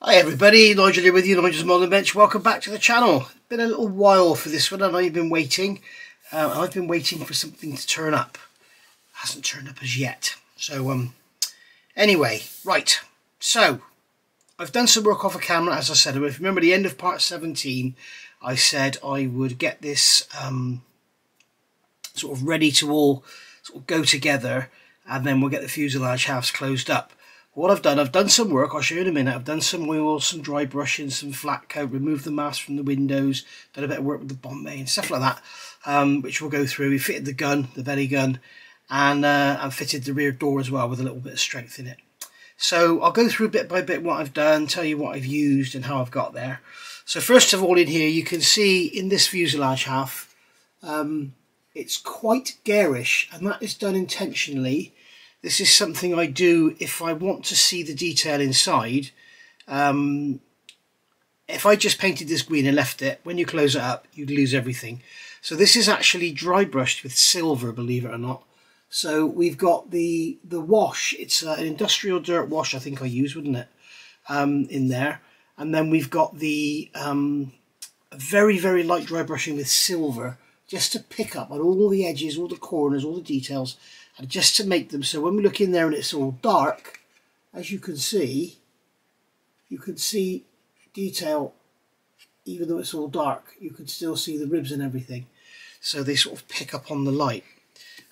Hi everybody, Nigel here with you, Nigel's Modern Bench. Welcome back to the channel. Been a little while for this one, and I've been waiting. I've been waiting for something to turn up. Hasn't turned up as yet. So anyway, right. So I've done some work off a camera, as I said. If you remember the end of part 17, I said I would get this sort of ready to all sort of go together, and then we'll get the fuselage halves closed up. What I've done some work, I'll show you in a minute. I've done some oil, some dry brushing, some flat coat, removed the mask from the windows, done a bit of work with the Bombay and stuff like that, which we'll go through. We fitted the gun, the belly gun, and fitted the rear door as well with a little bit of strength in it. So I'll go through bit by bit what I've done, tell you what I've used and how I've got there. So first of all, in here you can see in this fuselage half, it's quite garish, and that is done intentionally. This is something I do if I want to see the detail inside. If I just painted this green and left it, when you close it up, you'd lose everything. So this is actually dry brushed with silver, believe it or not. So we've got the wash. It's an industrial dirt wash, I think I used, wouldn't it? In there. And then we've got the very, very light dry brushing with silver, just to pick up on all the edges, all the corners, all the details, and just to make them so when we look in there and it's all dark, as you can see detail. Even though it's all dark, you can still see the ribs and everything, so they sort of pick up on the light.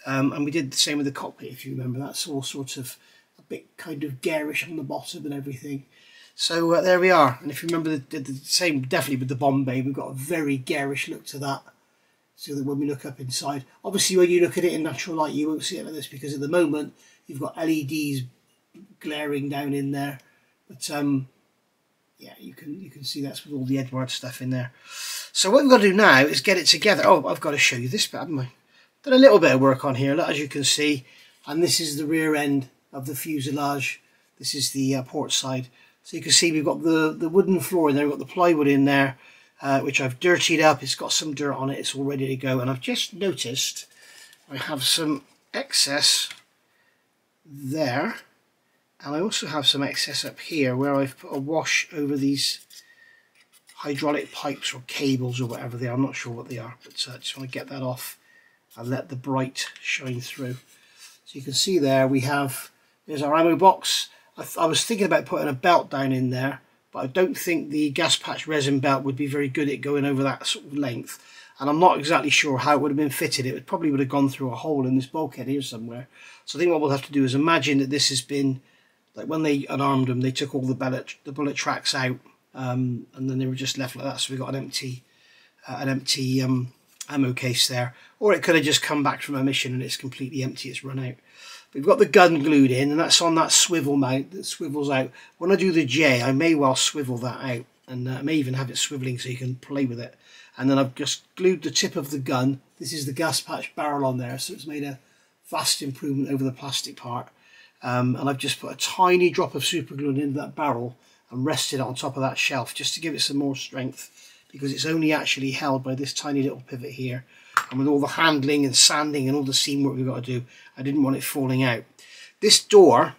And we did the same with the cockpit, if you remember. That's all sort of a bit kind of garish on the bottom and everything. So there we are. And if you remember the same definitely with the Bombay, we've got a very garish look to that. So that when we look up inside, obviously when you look at it in natural light, you won't see it like this, because at the moment you've got LEDs glaring down in there. But yeah, you can see that's with all the Edward stuff in there. So what we've got to do now is get it together. Oh, I've got to show you this bit, haven't I? Done a little bit of work on here, as you can see, and this is the rear end of the fuselage. This is the port side. So you can see we've got the wooden floor in there, we've got the plywood in there. Which I've dirtied up. It's got some dirt on it, it's all ready to go, and I've just noticed I have some excess there, and I also have some excess up here where I've put a wash over these hydraulic pipes or cables or whatever they are. I'm not sure what they are, but I just want to get that off and let the bright shine through. So you can see there there's our ammo box. I was thinking about putting a belt down in there, but I don't think the gas patch resin belt would be very good at going over that sort of length, and I'm not exactly sure how it would have been fitted. It probably would have gone through a hole in this bulkhead here somewhere. So I think what we'll have to do is imagine that this has been, like when they unarmed them, they took all the bullet tracks out, and then they were just left like that, so we got an empty ammo case there. Or it could have just come back from a mission and it's completely empty, it's run out. We've got the gun glued in, and that's on that swivel mount that swivels out. When I do the J, I may well swivel that out, and I may even have it swiveling so you can play with it. And then I've just glued the tip of the gun. This is the gas patch barrel on there, so it's made a vast improvement over the plastic part. And I've just put a tiny drop of super glue into that barrel and rested it on top of that shelf just to give it some more strength, because it's only actually held by this tiny little pivot here. And with all the handling and sanding and all the seam work we've got to do, I didn't want it falling out. This door,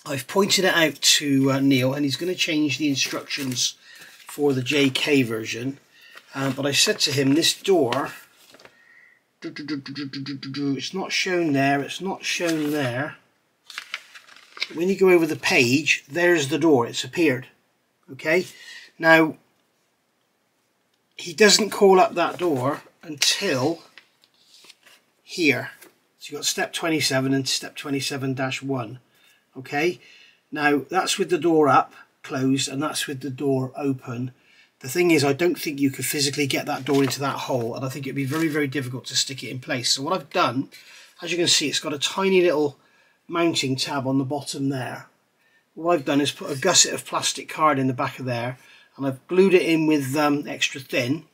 I've pointed it out to Neil, and he's going to change the instructions for the JK version. But I said to him, this door, it's not shown there, it's not shown there. When you go over the page, there's the door, it's appeared. Okay, now he doesn't call up that door until here. So you've got step 27 and step 27-1. Okay, now that's with the door up, closed, and that's with the door open. The thing is, I don't think you could physically get that door into that hole, and I think it'd be very, very difficult to stick it in place. So what I've done, as you can see, it's got a tiny little mounting tab on the bottom there. What I've done is put a gusset of plastic card in the back of there, and I've glued it in with extra thin.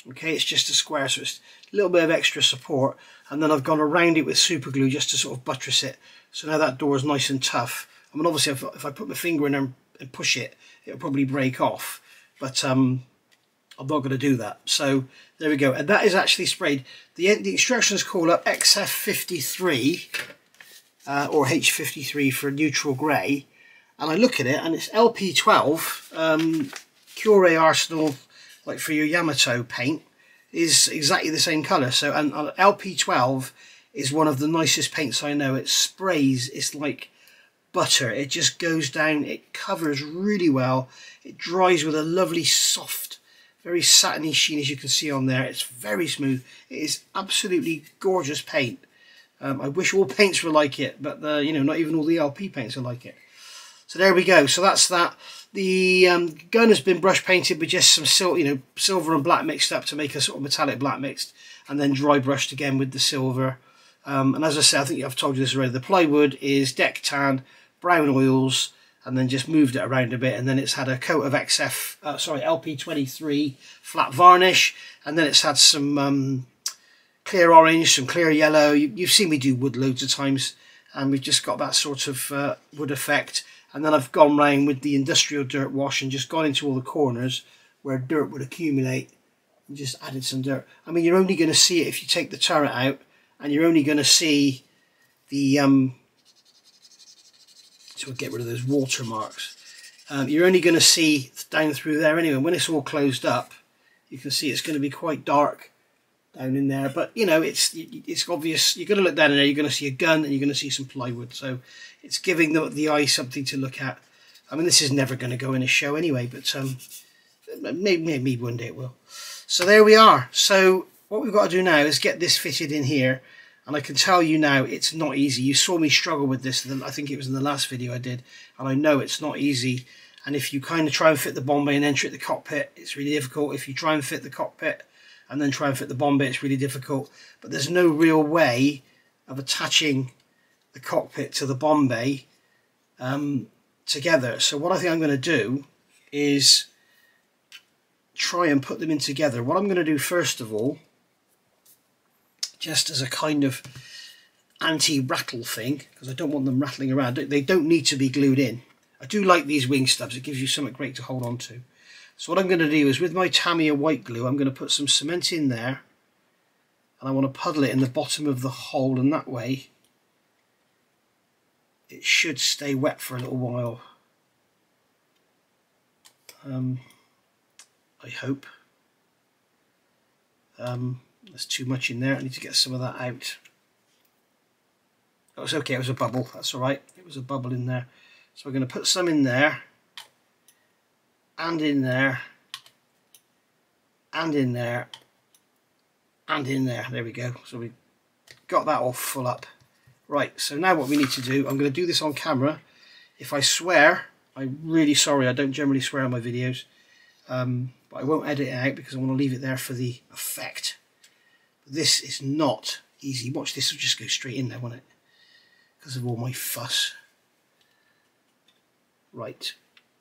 Okay, it's just a square, so it's a little bit of extra support, and then I've gone around it with super glue just to sort of buttress it. So now that door is nice and tough. I mean, obviously if I put my finger in there and push it, it'll probably break off, but I'm not going to do that. So there we go, and that is actually sprayed. The instructions call up XF53 or H53 for neutral grey, and I look at it, and it's LP12 Cure Arsenal, like for your Yamato paint, is exactly the same colour. So, and LP12 is one of the nicest paints I know. It sprays, it's like butter. It just goes down, it covers really well. It dries with a lovely soft, very satiny sheen, as you can see on there. It's very smooth. It is absolutely gorgeous paint. I wish all paints were like it, but you know, not even all the LP paints are like it. So there we go. So that's that. The gun has been brush painted with just some silver and black mixed up to make a sort of metallic black mixed, and then dry brushed again with the silver. And as I said, I think I've told you this already, the plywood is deck tan, brown oils, and then just moved it around a bit, and then it's had a coat of LP23 flat varnish, and then it's had some clear orange, some clear yellow. You've seen me do wood loads of times, and we've just got that sort of wood effect. And then I've gone round with the industrial dirt wash and just gone into all the corners where dirt would accumulate and just added some dirt. I mean, you're only going to see it if you take the turret out, and you're only going to see the so we'll get rid of those watermarks. You're only going to see down through there anyway. When it's all closed up, you can see it's going to be quite dark down in there. But you know, it's obvious. You're going to look down in there, you're going to see a gun, and you're going to see some plywood. So it's giving the eye something to look at. I mean, this is never going to go in a show anyway, but maybe one day it will. So there we are. So what we've got to do now is get this fitted in here. And I can tell you now, it's not easy. You saw me struggle with this, I think it was in the last video I did. And I know it's not easy. And if you kind of try and fit the Bombay and then enter it the cockpit, it's really difficult. If you try and fit the cockpit and then try and fit the Bombay, it's really difficult. But there's no real way of attaching the cockpit to the Bombay together. So what I think I'm going to do is try and put them in together. What I'm going to do first of all, just as a kind of anti-rattle thing, because I don't want them rattling around. They don't need to be glued in. I do like these wing stubs. It gives you something great to hold on to. So what I'm going to do is with my Tamiya white glue, I'm going to put some cement in there, and I want to puddle it in the bottom of the hole, and that way it should stay wet for a little while. I hope. There's too much in there. I need to get some of that out. Oh, it's okay, it was a bubble. That's alright. It was a bubble in there. So we're going to put some in there, and in there, and in there, and in there. There we go. So we got that all full up. Right, so now what we need to do, I'm going to do this on camera. If I swear, I'm really sorry. I don't generally swear on my videos. But I won't edit it out because I want to leave it there for the effect. This is not easy. Watch, this will just go straight in there, won't it? Because of all my fuss. Right,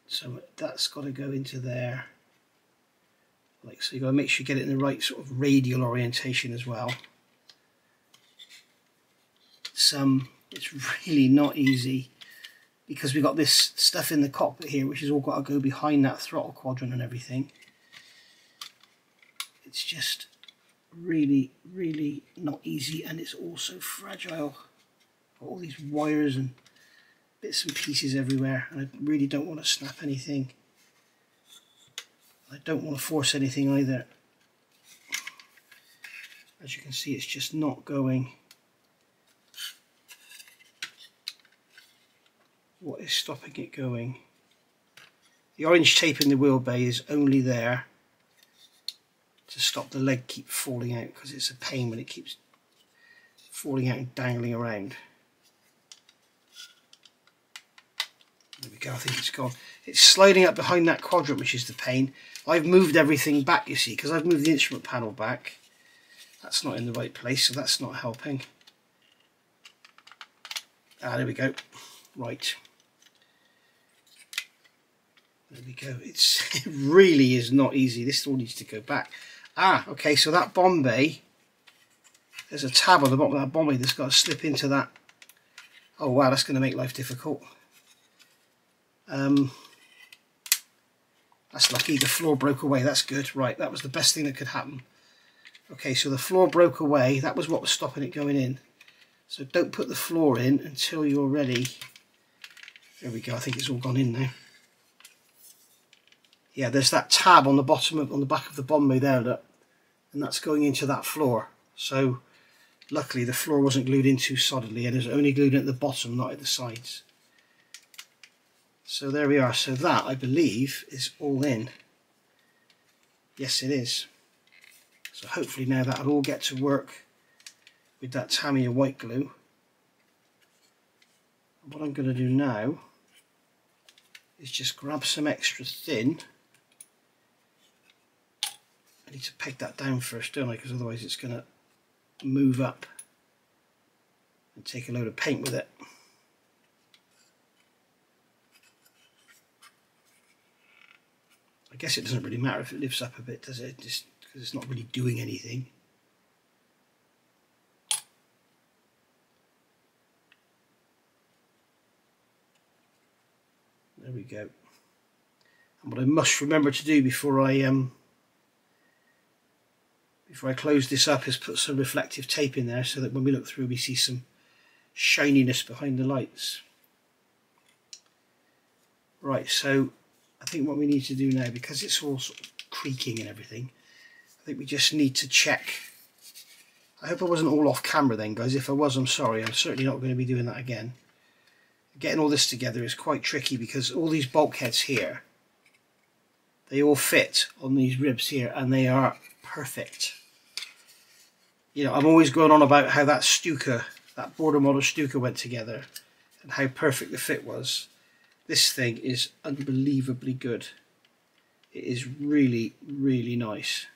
so that's got to go into there. Like so, you got to make sure you get it in the right sort of radial orientation as well. It's really not easy because we've got this stuff in the cockpit here, which has all got to go behind that throttle quadrant and everything. It's just really not easy, and it's also fragile. Got all these wires and bits and pieces everywhere, and I really don't want to snap anything. I don't want to force anything either. As you can see, it's just not going. What is stopping it going? The orange tape in the wheel bay is only there to stop the leg keep falling out, because it's a pain when it keeps falling out and dangling around. There we go, I think it's gone. It's sliding up behind that quadrant, which is the pain. I've moved everything back, you see, because I've moved the instrument panel back. That's not in the right place, so that's not helping. Ah, there we go. Right. There we go. It really is not easy. This all needs to go back. Ah, okay, so that Bombay, there's a tab on the bottom of that Bombay that's got to slip into that. Oh wow, that's going to make life difficult. That's lucky, the floor broke away. That's good. Right, that was the best thing that could happen. Okay, so the floor broke away. That was what was stopping it going in. So don't put the floor in until you're ready There we go, I think it's all gone in now. Yeah, there's that tab on the bottom on the back of the bomb bay there, look, and that's going into that floor. So luckily the floor wasn't glued in too solidly, and it was only glued at the bottom, not at the sides. So there we are. So that, I believe, is all in. Yes, it is. So hopefully now that'll all get to work with that Tamiya white glue. What I'm going to do now is just grab some extra thin. I need to peg that down first, don't I? Because otherwise it's going to move up and take a load of paint with it. I guess it doesn't really matter if it lifts up a bit, does it? Just because it's not really doing anything. There we go. And what I must remember to do before I close this up is put some reflective tape in there so that when we look through we see some shininess behind the lights. Right, so I think what we need to do now, because it's all sort of creaking and everything, I think we just need to check. I hope I wasn't all off camera then, guys. If I was, I'm sorry. I'm certainly not going to be doing that again. Getting all this together is quite tricky because all these bulkheads here, they all fit on these ribs here and they are perfect. You know, I'm always going on about how that Stuka, that border model Stuka went together and how perfect the fit was. This thing is unbelievably good. It is really, really nice.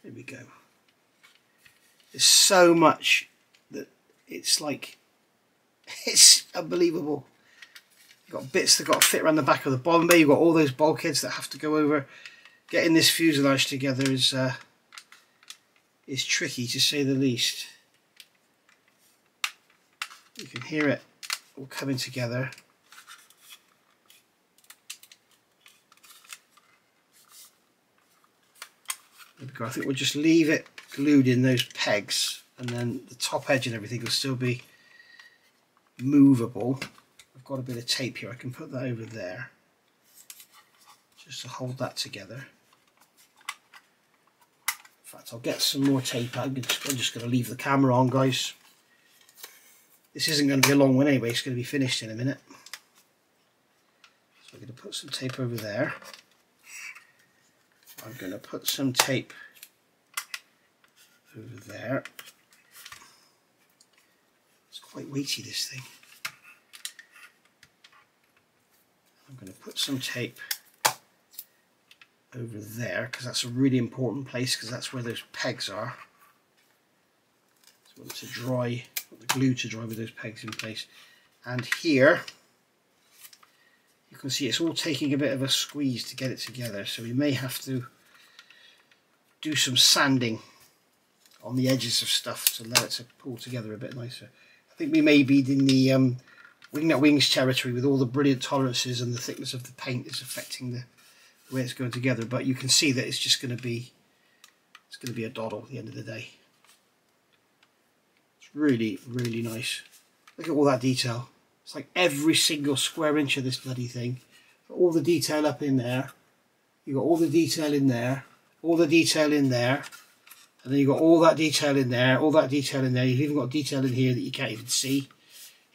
There we go. There's so much that it's like, it's unbelievable. You've got bits that got to fit around the back of the bomb bay. You've got all those bulkheads that have to go over. Getting this fuselage together is tricky, to say the least. You can hear it all coming together. There we go. I think we'll just leave it glued in those pegs, and then the top edge and everything will still be movable. I've got a bit of tape here. I can put that over there just to hold that together. In fact, I'll get some more tape out. I'm just going to leave the camera on, guys. This isn't going to be a long one anyway, it's going to be finished in a minute. So I'm going to put some tape over there. I'm going to put some tape over there. It's quite weighty, this thing. I'm going to put some tape over there because that's a really important place, because that's where those pegs are. So I want it to dry. The glue to dry with those pegs in place, and here you can see it's all taking a bit of a squeeze to get it together, so we may have to do some sanding on the edges of stuff to let it to pull together a bit nicer. I think we may be in the wing at wings territory with all the brilliant tolerances, and the thickness of the paint is affecting the way it's going together, but you can see that it's just going to be a doddle at the end of the day. Really, really nice. Look at all that detail. It's like every single square inch of this bloody thing. All the detail up in there. You've got all the detail in there. All the detail in there. And then you've got all that detail in there. All that detail in there. You've even got detail in here that you can't even see.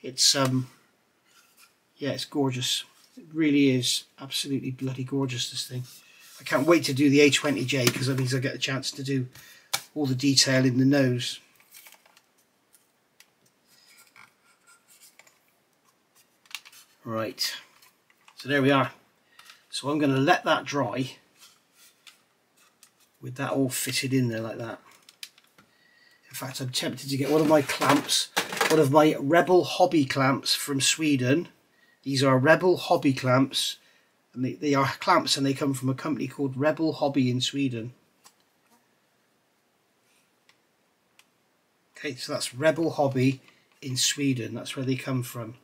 It's, yeah, it's gorgeous. It really is absolutely bloody gorgeous, this thing. I can't wait to do the A-20G because that means I'll get a chance to do all the detail in the nose. Right, so there we are. So I'm going to let that dry with that all fitted in there like that. In fact, I'm tempted to get one of my clamps, one of my Rebel Hobby clamps from Sweden. These are Rebel Hobby clamps, and they are clamps and they come from a company called Rebel Hobby in Sweden. Okay, so that's Rebel Hobby in Sweden, that's where they come from.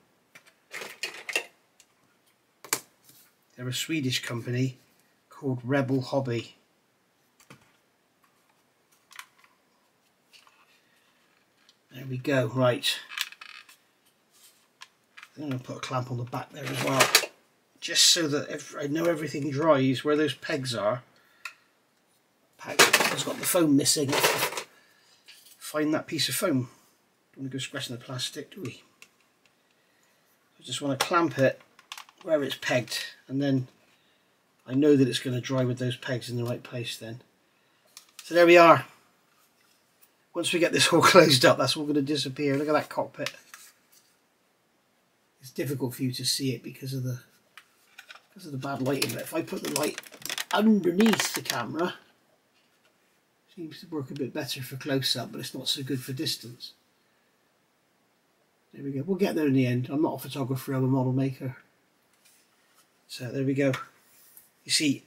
They're a Swedish company called Rebel Hobby. There we go, right. I'm going to put a clamp on the back there as well, just so that I know everything dries where those pegs are. It's got the foam missing. Find that piece of foam. Don't want to go scratching the plastic, do we? I just want to clamp it where it's pegged, and then I know that it's going to dry with those pegs in the right place then. So there we are. Once we get this all closed up, that's all going to disappear. Look at that cockpit. It's difficult for you to see it because of the bad lighting, but if I put the light underneath the camera, it seems to work a bit better for close-up, but it's not so good for distance. There we go. We'll get there in the end. I'm not a photographer, I'm a model maker. So there we go. You see,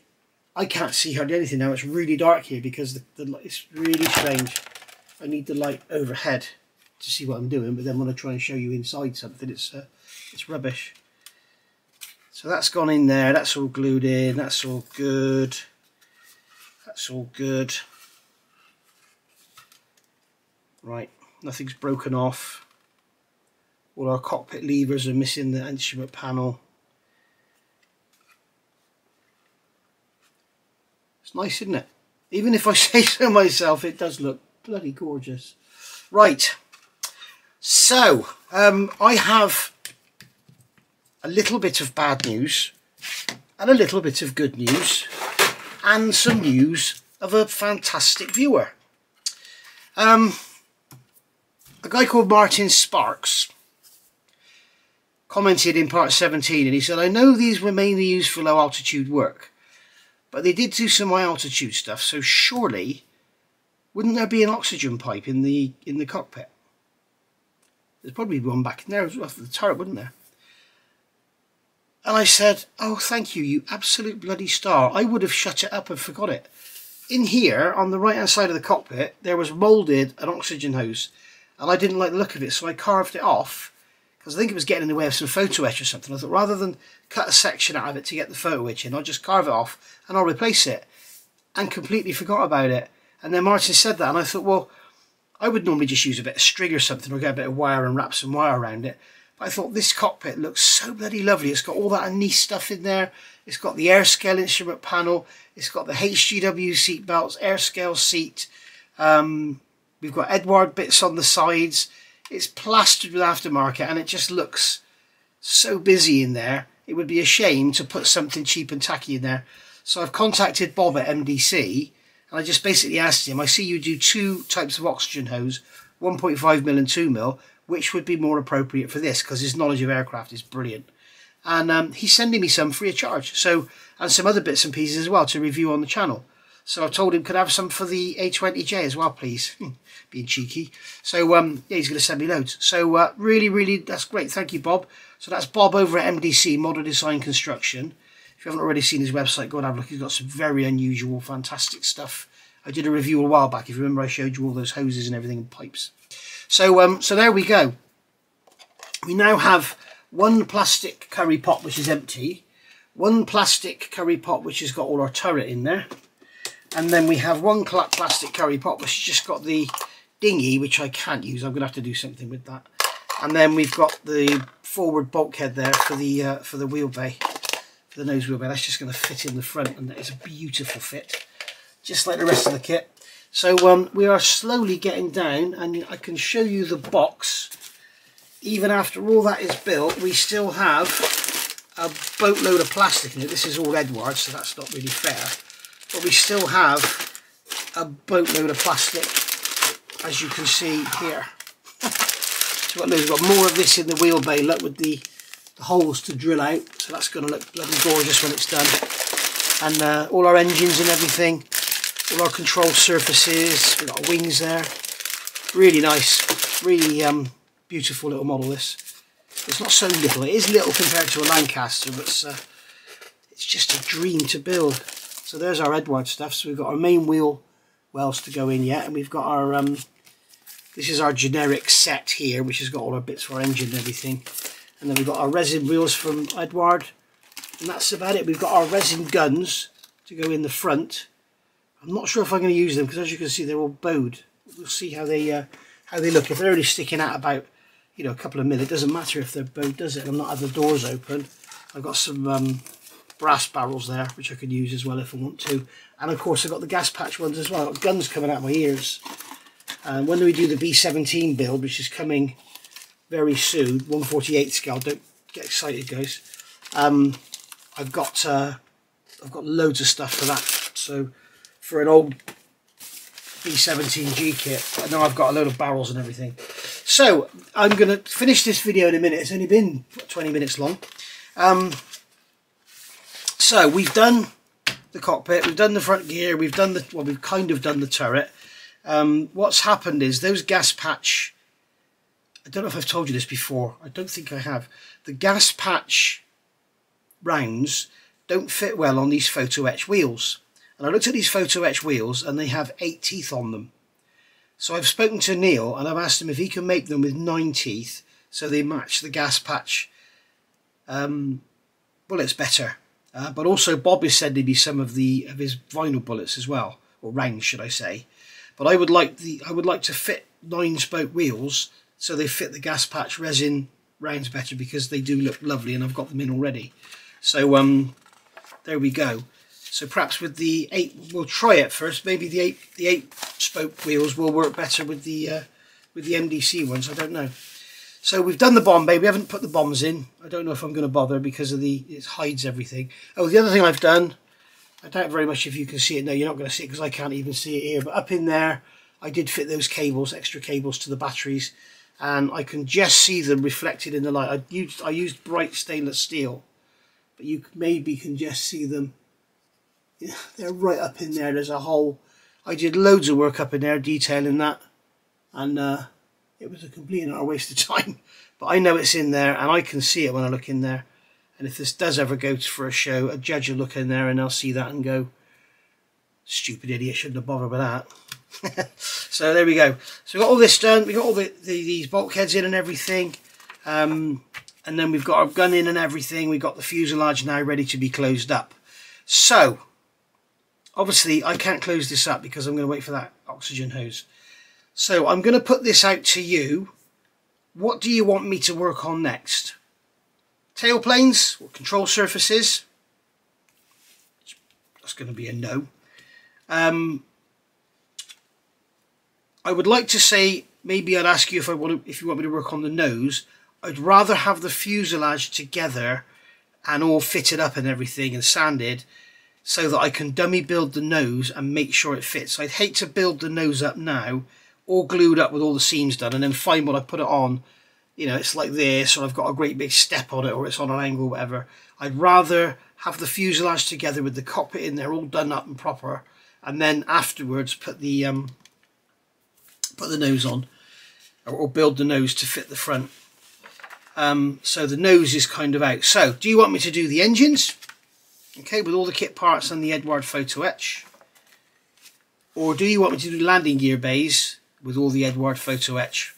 I can't see hardly anything now. It's really dark here because the light is really strange. I need the light overhead to see what I'm doing, but then when I try and show you inside something, it's rubbish. So that's gone in there. That's all glued in. That's all good. That's all good. Right, nothing's broken off. All our cockpit levers are missing the instrument panel. It's nice, isn't it? Even if I say so myself, it does look bloody gorgeous. Right, so I have a little bit of bad news and a little bit of good news and some news of a fantastic viewer. A guy called Martin Sparks commented in part 17 and he said, I know these were mainly used for low altitude work, but they did do some high altitude stuff, so surely wouldn't there be an oxygen pipe in the cockpit? There's probably one back in there as well for the turret, wouldn't there? And I said, oh thank you, you absolute bloody star. I would have shut it up and forgot it. In here on the right hand side of the cockpit there was moulded an oxygen hose, and I didn't like the look of it, so I carved it off because I think it was getting in the way of some photo etch or something. I thought rather than cut a section out of it to get the photo etch in, I'll just carve it off and I'll replace it, and completely forgot about it. And then Martin said that and I thought, well, I would normally just use a bit of string or something or get a bit of wire and wrap some wire around it. But I thought this cockpit looks so bloody lovely. It's got all that nice stuff in there. It's got the AirScale instrument panel. It's got the HGW seat belts, AirScale seat. We've got Edward bits on the sides. It's plastered with aftermarket and it just looks so busy in there. It would be a shame to put something cheap and tacky in there. So I've contacted Bob at MDC and I just basically asked him, I see you do two types of oxygen hose, 1.5mm and 2mm, which would be more appropriate for this, because his knowledge of aircraft is brilliant. And he's sending me some free of charge, so, and some other bits and pieces as well to review on the channel. So I told him, could I have some for the A-20G as well, please? Being cheeky. So yeah, he's going to send me loads. So really, that's great. Thank you, Bob. So that's Bob over at MDC, Model Design Construction. If you haven't already seen his website, go and have a look. He's got some very unusual, fantastic stuff. I did a review a while back. If you remember, I showed you all those hoses and everything and pipes. So so there we go. We now have one plastic curry pot which is empty, one plastic curry pot which has got all our turret in there, and then we have one plastic curry pot which has just got the dinghy, which I can't use. I'm going to have to do something with that. And then we've got the forward bulkhead there for the wheel bay, for the nose wheel bay. That's just going to fit in the front, and it's a beautiful fit, just like the rest of the kit. So we are slowly getting down, and I can show you the box. Even after all that is built, we still have a boatload of plastic in it. This is all Edward, so that's not really fair. But we still have a boatload of plastic, as you can see here. So we've got more of this in the wheel bay, look, with the holes to drill out. So that's going to look bloody gorgeous when it's done. And all our engines and everything. All our control surfaces, we've got wings there. Really nice, really beautiful little model this. It's not so little, it is little compared to a Lancaster, but it's just a dream to build. So there's our Edward stuff. So we've got our main wheel wells to go in yet, and we've got our, this is our generic set here, which has got all our bits for our engine and everything. And then we've got our resin wheels from Edward, and that's about it. We've got our resin guns to go in the front. I'm not sure if I'm going to use them because, as you can see, they're all bowed. We'll see how they look. If they're only sticking out about, you know, a couple of mil. It doesn't matter if they're bowed, does it? I'm not have the doors open. I've got some brass barrels there, which I could use as well if I want to. And of course I've got the gas patch ones as well. I've got guns coming out of my ears. And when we do the B-17 build, which is coming very soon, 1/48 scale, don't get excited guys. I've got loads of stuff for that. So for an old B-17G kit, I know I've got a load of barrels and everything. So I'm going to finish this video in a minute. It's only been 20 minutes long. So we've done the cockpit, we've done the front gear, we've done the, well, we've kind of done the turret. What's happened is those gas patch, I don't know if I've told you this before, I don't think I have. The gas patch rounds don't fit well on these photo etch wheels. And I looked at these photo etch wheels and they have 8 teeth on them. So I've spoken to Neil and I've asked him if he can make them with 9 teeth so they match the gas patch bullets better. But also Bob is sending me some of his vinyl bullets as well, or rounds should I say. But I would like to fit 9-spoke wheels so they fit the gas patch resin rounds better, because they do look lovely and I've got them in already. So there we go. So perhaps with the 8, we'll try it first. Maybe the 8-spoke wheels will work better with the MDC ones. I don't know. So we've done the bomb bay. We haven't put the bombs in. I don't know if I'm going to bother because of it hides everything. Oh, the other thing I've done, I doubt very much if you can see it. No, you're not going to see it because I can't even see it here. But up in there, I did fit those cables, extra cables to the batteries, and I can just see them reflected in the light. I used bright stainless steel, but you maybe can just see them. Yeah, they're right up in there. There's a hole. I did loads of work up in there detailing that, and it was a complete and utter waste of time. But I know it's in there and I can see it when I look in there. And if this does ever go for a show, a judge will look in there and they'll see that and go, stupid idiot, shouldn't have bothered with that. So there we go. So we got all this done. We got all these bulkheads in and everything. And then we've got our gun in and everything. We've got the fuselage now ready to be closed up. So obviously I can't close this up because I'm going to wait for that oxygen hose. So I'm going to put this out to you. What do you want me to work on next? Tailplanes or control surfaces? That's going to be a no. I would like to say, maybe I'd ask you if you want me to work on the nose. I'd rather have the fuselage together and all fitted up and everything and sanded, so that I can dummy build the nose and make sure it fits. I'd hate to build the nose up now, all glued up with all the seams done, and then find when I put it on, you know, it's like this, or I've got a great big step on it, or it's on an angle, whatever. I'd rather have the fuselage together with the cockpit in there all done up and proper, and then afterwards put the nose on, or build the nose to fit the front. So the nose is kind of out. So do you want me to do the engines, okay, with all the kit parts and the Eduard photo etch, or do you want me to do landing gear bays with all the Eduard photo etch,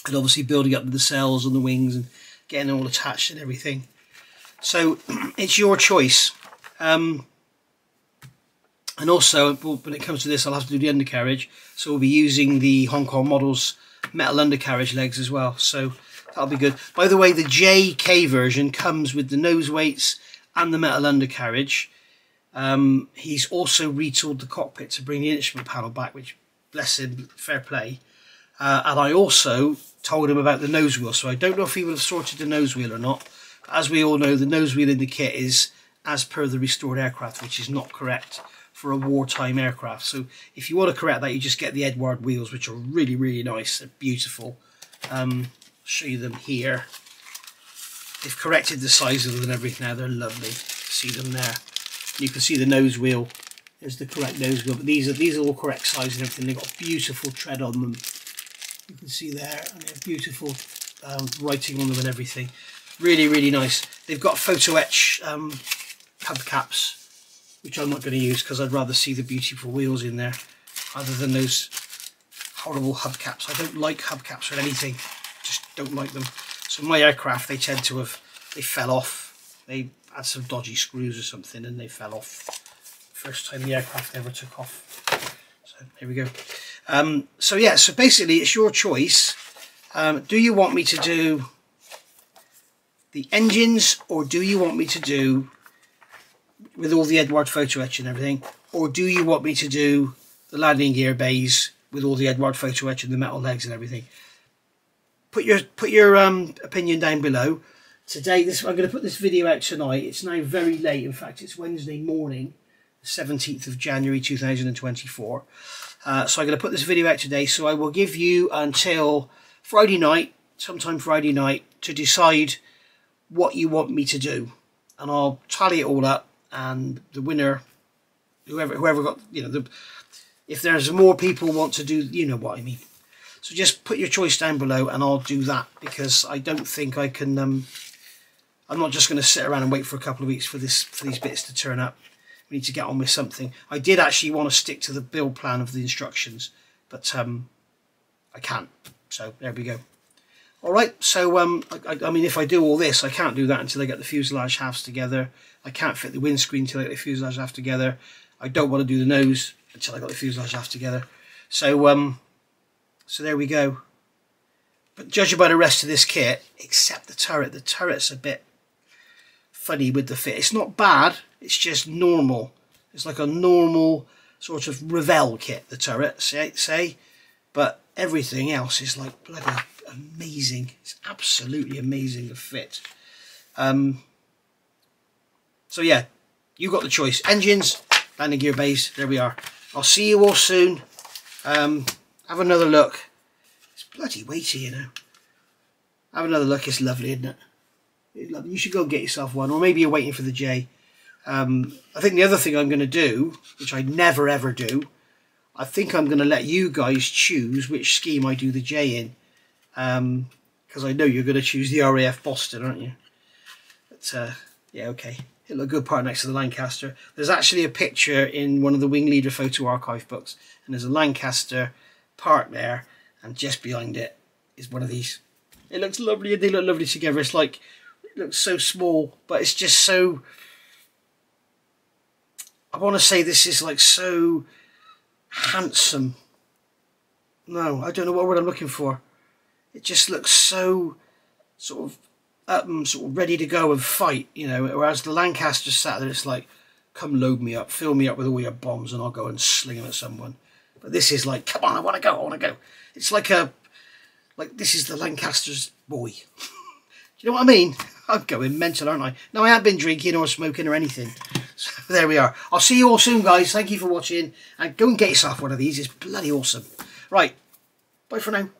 and obviously building up the cells and the wings and getting them all attached and everything? So it's your choice. And also, when it comes to this, I'll have to do the undercarriage, so we'll be using the Hong Kong Models metal undercarriage legs as well, so that'll be good. By the way, the JK version comes with the nose weights and the metal undercarriage. He's also retooled the cockpit to bring the instrument panel back, which, bless him, fair play. And I also told him about the nose wheel, so I don't know if he would have sorted the nose wheel or not. As we all know, the nose wheel in the kit is as per the restored aircraft, which is not correct for a wartime aircraft. So if you want to correct that, you just get the Eduard wheels, which are really, really nice. They're beautiful. I'll show you them here. They've corrected the size of them and everything now. They're lovely. See them there. You can see the nose wheel. There's the correct nose wheel, but these are all correct size and everything. They've got beautiful tread on them. You can see there, and they have beautiful writing on them and everything. Really, really nice. They've got photo etch hubcaps, which I'm not going to use because I'd rather see the beautiful wheels in there other than those horrible hubcaps. I don't like hubcaps or anything. Just don't like them. So my aircraft, they tend to have, they fell off. They had some dodgy screws or something and they fell off. First time the aircraft ever took off. So here we go. So yeah, so basically it's your choice. Do you want me to do the engines, or do you want me to do with all the Eduard photo etch and everything, or do you want me to do the landing gear bays with all the Eduard photo etch and the metal legs and everything? Put your opinion down below. Today, I'm going to put this video out tonight. It's now very late. In fact, it's Wednesday morning, 17th of January 2024. So I'm going to put this video out today. So I will give you until Friday night, sometime Friday night, to decide what you want me to do, and I'll tally it all up. And the winner, whoever got, if there's more people want to do, you know what I mean. So just put your choice down below, and I'll do that, because I don't think I can. I'm not just going to sit around and wait for a couple of weeks for these bits to turn up. We need to get on with something. I did actually want to stick to the build plan of the instructions, but I can't. So there we go. All right. So I mean, if I do all this, I can't do that until I get the fuselage halves together. I can't fit the windscreen until I get the fuselage half together. I don't want to do the nose until I got the fuselage half together. So so there we go. But judging by the rest of this kit, except the turret's a bit funny with the fit. It's not bad, it's just normal. It's like a normal sort of Revell kit, the turret, say. But everything else is like bloody amazing. It's absolutely amazing, the fit. So yeah, you got the choice. Engines, landing gear bays, there we are. I'll see you all soon. Have another look. It's bloody weighty, you know. Have another look. It's lovely, isn't it? It's lovely. You should go and get yourself one, or maybe you're waiting for the J. I think the other thing I'm going to do, which I never ever do, I think I'm going to let you guys choose which scheme I do the J in, because I know you're going to choose the RAF Boston, aren't you? But yeah, okay. It'll look a good part next to the Lancaster. There's actually a picture in one of the Wing Leader photo archive books, and there's a Lancaster parked there, and just behind it is one of these. It looks lovely, and they look lovely together. It's like, it looks so small, but it's just so, I want to say this is like so handsome. No, I don't know what word I'm looking for. It just looks so sort of ready to go and fight, you know, whereas the Lancaster sat there, it's like, come load me up, fill me up with all your bombs, and I'll go and sling them at someone. But this is like, come on, I want to go. It's like this is the Lancaster's boy. Do you know what I mean? I'm going mental, aren't I? No, I haven't been drinking or smoking or anything. So there we are. I'll see you all soon, guys. Thank you for watching, and go and get yourself one of these. It's bloody awesome. Right, bye for now.